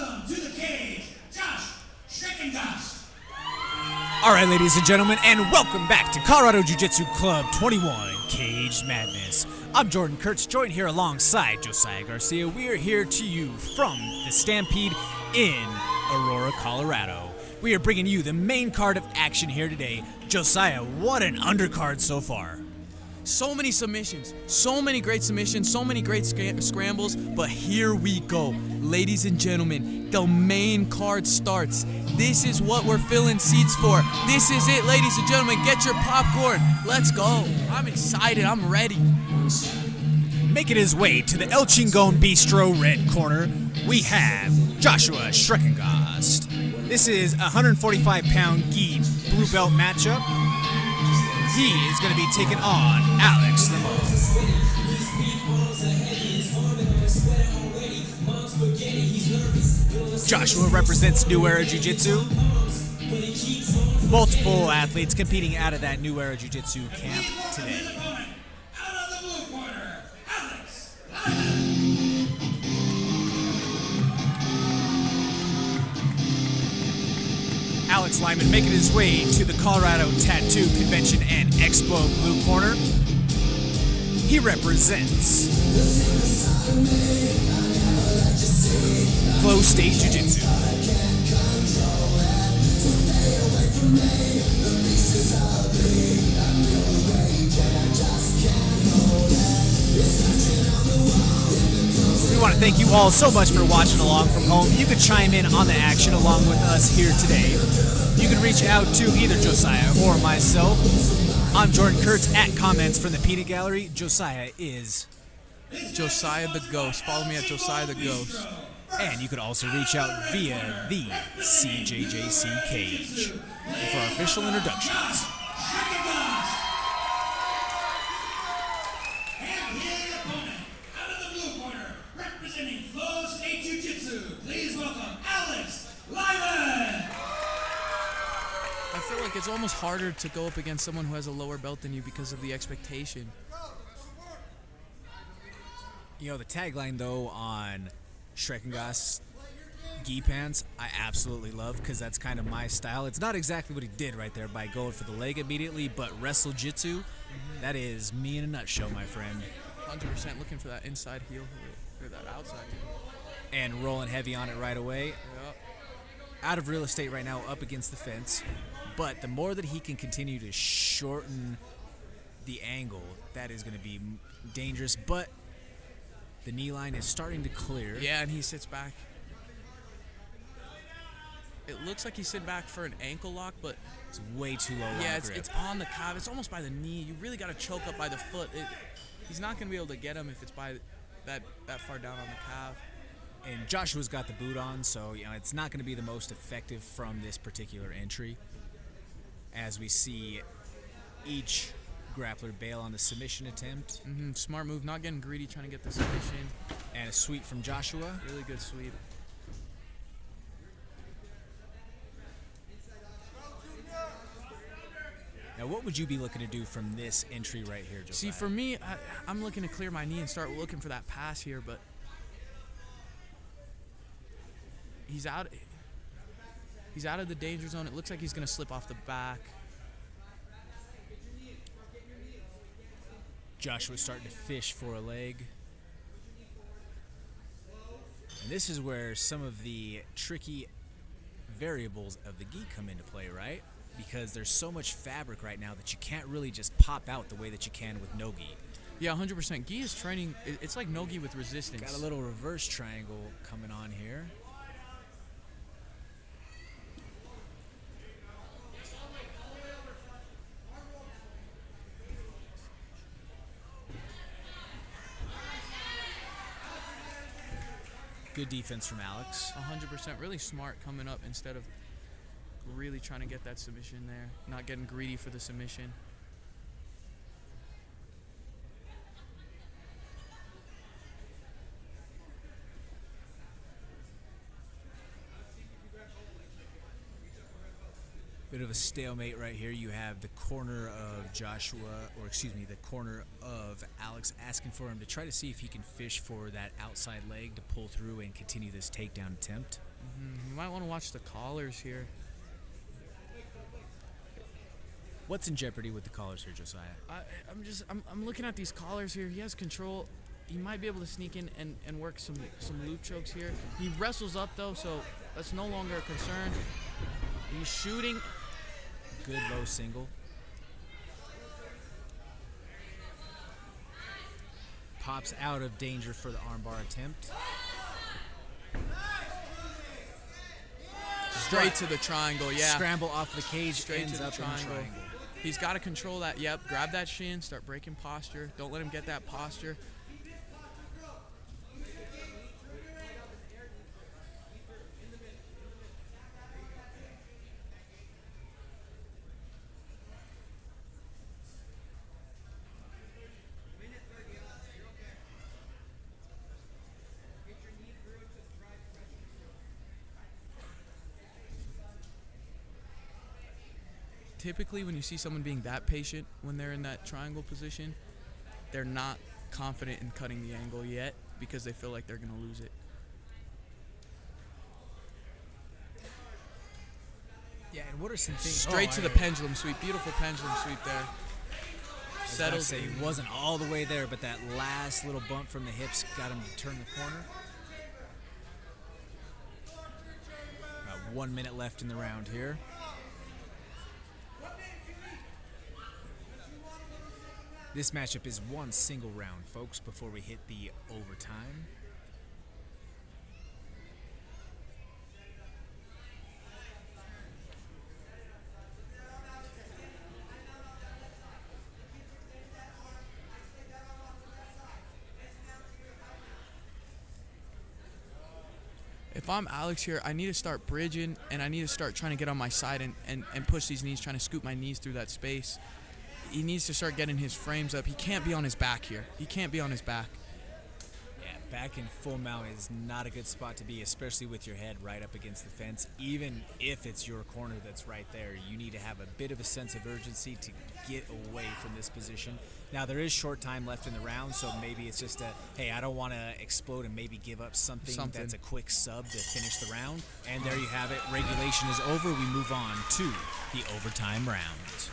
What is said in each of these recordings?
welcome to the cage, Josh Schrecongost. All right, ladies and gentlemen, and welcome back to Colorado Jiu-Jitsu Club 21 Cage Madness. I'm Jordan Kurtz, joined here alongside Josiah Garcia. We are here to you from the Stampede in Aurora, Colorado. We are bringing you the main card of action here today. Josiah, what an undercard so far. So many submissions, so many great submissions, so many great scrambles, but here we go. Ladies and gentlemen, the main card starts. This is what we're filling seats for. This is it, ladies and gentlemen. Get your popcorn. Let's go. I'm excited. I'm ready. Making his way to the El Chingon Bistro red corner, we have Joshua Schrecongost. This is a 145-pound gi blue belt matchup. He is going to be taking on Alex Limon. Joshua represents New Era Jiu-Jitsu. Multiple athletes competing out of that New Era Jiu-Jitsu camp today. Out of the blue corner, Alex Alex Limon making his way to the Colorado Tattoo Convention and Expo blue corner. He represents Flow State Jiu-Jitsu. We want to thank you all so much for watching along from home. You can chime in on the action along with us here today. You can reach out to either Josiah or myself. I'm Jordan Kurtz at Comments from the Peanut Gallery. Josiah is Josiah the Ghost. Follow me at Josiah the Ghost. And you could also reach out via the CJJC cage for our official introductions. and his opponent. Out of the blue corner, representing Flow State Jiu-Jitsu, please welcome Alex Limon. I feel like it's almost harder to go up against someone who has a lower belt than you because of the expectation. You know, the tagline, though, on Schrecongost's gi pants, I absolutely love because that's kind of my style. It's not exactly what he did right there by going for the leg immediately, but wrestle jitsu, that is me in a nutshell, my friend. 100% looking for that inside heel or that outside heel. And rolling heavy on it right away. Yep. Out of real estate right now, up against the fence. But the more that he can continue to shorten the angle, that is going to be dangerous. But the knee line is starting to clear. Yeah, and he sits back. It looks like he's sitting back for an ankle lock, but It's way too low. yeah, on the it's grip. on the calf. It's almost by the knee. You really got to choke up by the foot. He's not going to be able to get him if it's by that far down on the calf. And Joshua's got the boot on, so you know it's not going to be the most effective from this particular entry. As we see each grappler bail on the submission attempt. Smart move, not getting greedy, trying to get the submission. And a sweep from Joshua. Really good sweep. Now, what would you be looking to do from this entry right here, Josiah? See, for me, I'm looking to clear my knee and start looking for that pass here, but he's out of the danger zone. It looks like he's going to slip off the back. Joshua's starting to fish for a leg. And this is where some of the tricky variables of the gi come into play, right? Because there's so much fabric right now that you can't really just pop out the way that you can with no gi. Yeah, 100%. Gi is training. It's like no gi with resistance. Got a little reverse triangle coming on here. Good defense from Alex. 100%. Really smart coming up instead of really trying to get that submission there. Not getting greedy for the submission. Bit of a stalemate right here. You have the corner of Joshua, or excuse me, the corner of Alex asking for him to try to see if he can fish for that outside leg to pull through and continue this takedown attempt. You might want to watch the collars here. What's in jeopardy with the collars here, Josiah? I'm looking at these collars here. He has control. He might be able to sneak in and work some loop chokes here. He wrestles up though, so that's no longer a concern. He's shooting. Good low single. Pops out of danger for the armbar attempt. Straight to the triangle, yeah. Scramble off the cage, Straight ends to the up in the triangle. He's got to control that. Yep, grab that shin, start breaking posture. Don't let him get that posture. Typically, when you see someone being that patient when they're in that triangle position, they're not confident in cutting the angle yet because they feel like they're going to lose it. Yeah, and what are some things? Straight to the pendulum sweep. Beautiful pendulum sweep there. Settles. Say he wasn't all the way there, but that last little bump from the hips got him to turn the corner. About 1 minute left in the round here. This matchup is one single round, folks, before we hit the overtime. If I'm Alex here, I need to start bridging, and I need to start trying to get on my side and push these knees, trying to scoop my knees through that space. He needs to start getting his frames up. He can't be on his back here. He can't be on his back. Yeah, back in full mount is not a good spot to be, especially with your head right up against the fence. Even if it's your corner that's right there, you need to have a bit of a sense of urgency to get away from this position. Now, there is short time left in the round, so maybe it's just a, hey, I don't want to explode and maybe give up something that's a quick sub to finish the round. And there you have it. Regulation is over. We move on to the overtime round.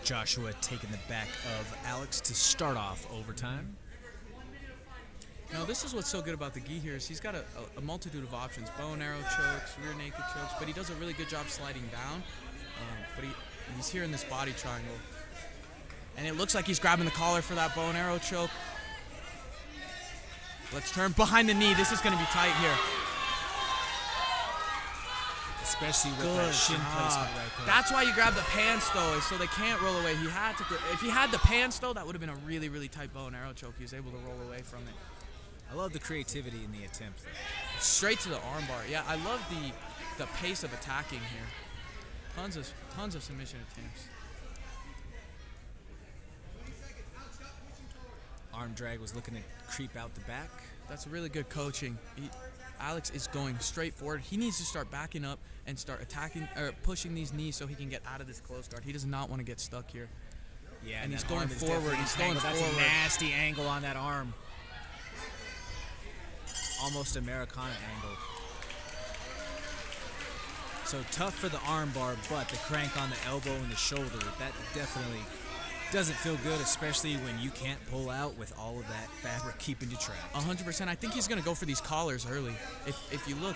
Joshua taking the back of Alex to start off overtime. Now, this is what's so good about the gi here is he's got a multitude of options. Bow and arrow chokes, rear naked chokes, but he does a really good job sliding down. But he's here in this body triangle. And it looks like he's grabbing the collar for that bow and arrow choke. Let's turn behind the knee. This is going to be tight here. Especially with that shin placement right there. That's why you grab the pants, though, is so they can't roll away. He had to. If he had the pants, though, that would have been a really, really tight bow and arrow choke. He was able to roll away from it. I love the creativity in the attempt there. Straight to the armbar. Yeah, I love the pace of attacking here. Tons of submission attempts. Arm drag was looking to creep out the back. That's really good coaching. Alex is going straight forward. He needs to start backing up and start attacking or pushing these knees so he can get out of this close guard. He does not want to get stuck here. Yeah, and he's going forward. He's going forward. That's a nasty angle on that arm. Almost Americana angle. So tough for the arm bar, but the crank on the elbow and the shoulder, that definitely doesn't feel good, especially when you can't pull out with all of that fabric keeping you trapped. 100%. I think he's going to go for these collars early. If you look,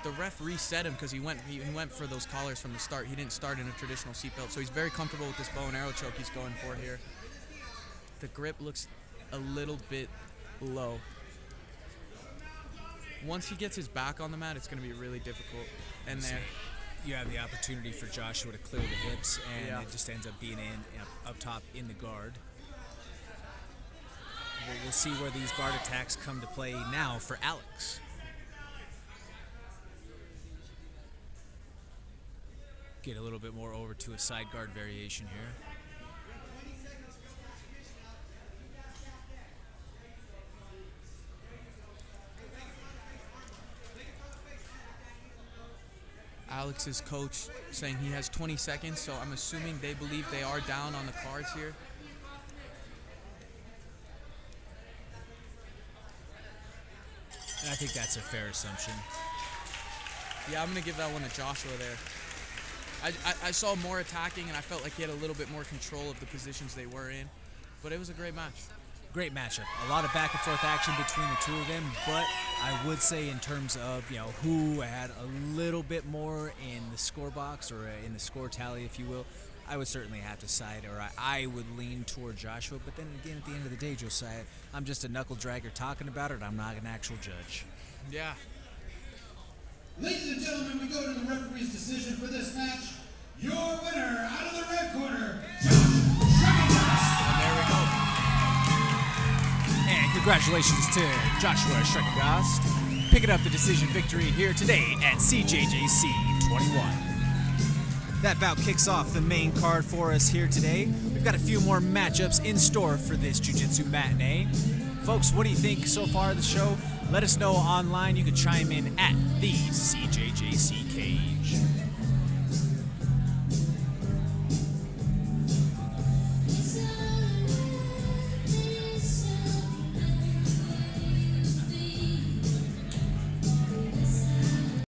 the ref reset him because he went for those collars from the start. He didn't start in a traditional seatbelt, so he's very comfortable with this bow and arrow choke he's going for here. The grip looks a little bit low. Once he gets his back on the mat, it's going to be really difficult. And there, you have the opportunity for Joshua to clear the hips, and it just ends up being up top in the guard. We'll see where these guard attacks come to play now for Alex. get a little bit more over to a side guard variation here. Alex's coach saying he has 20 seconds, so I'm assuming they believe they are down on the cards here. And I think that's a fair assumption. Yeah, I'm going to give that one to Joshua there. I saw more attacking, and I felt like he had a little bit more control of the positions they were in. But it was a great match. Great matchup. A lot of back and forth action between the two of them, but I would say in terms of, who had a little bit more in the score box or in the score tally, if you will, I would certainly have to side, or I would lean toward Joshua. But then again, at the end of the day, Josiah, I'm just a knuckle dragger talking about it. I'm not an actual judge. Yeah. Ladies and gentlemen, we go to the referee's decision for this match. Your winner out of the red corner, Schrecongost. And there we go. And congratulations to Joshua Schrecongost, picking up the decision victory here today at CJJC 21. That bout kicks off the main card for us here today. We've got a few more matchups in store for this Jiu-Jitsu matinee. Folks, what do you think so far of the show? Let us know online. You can chime in at the CJJC Cage.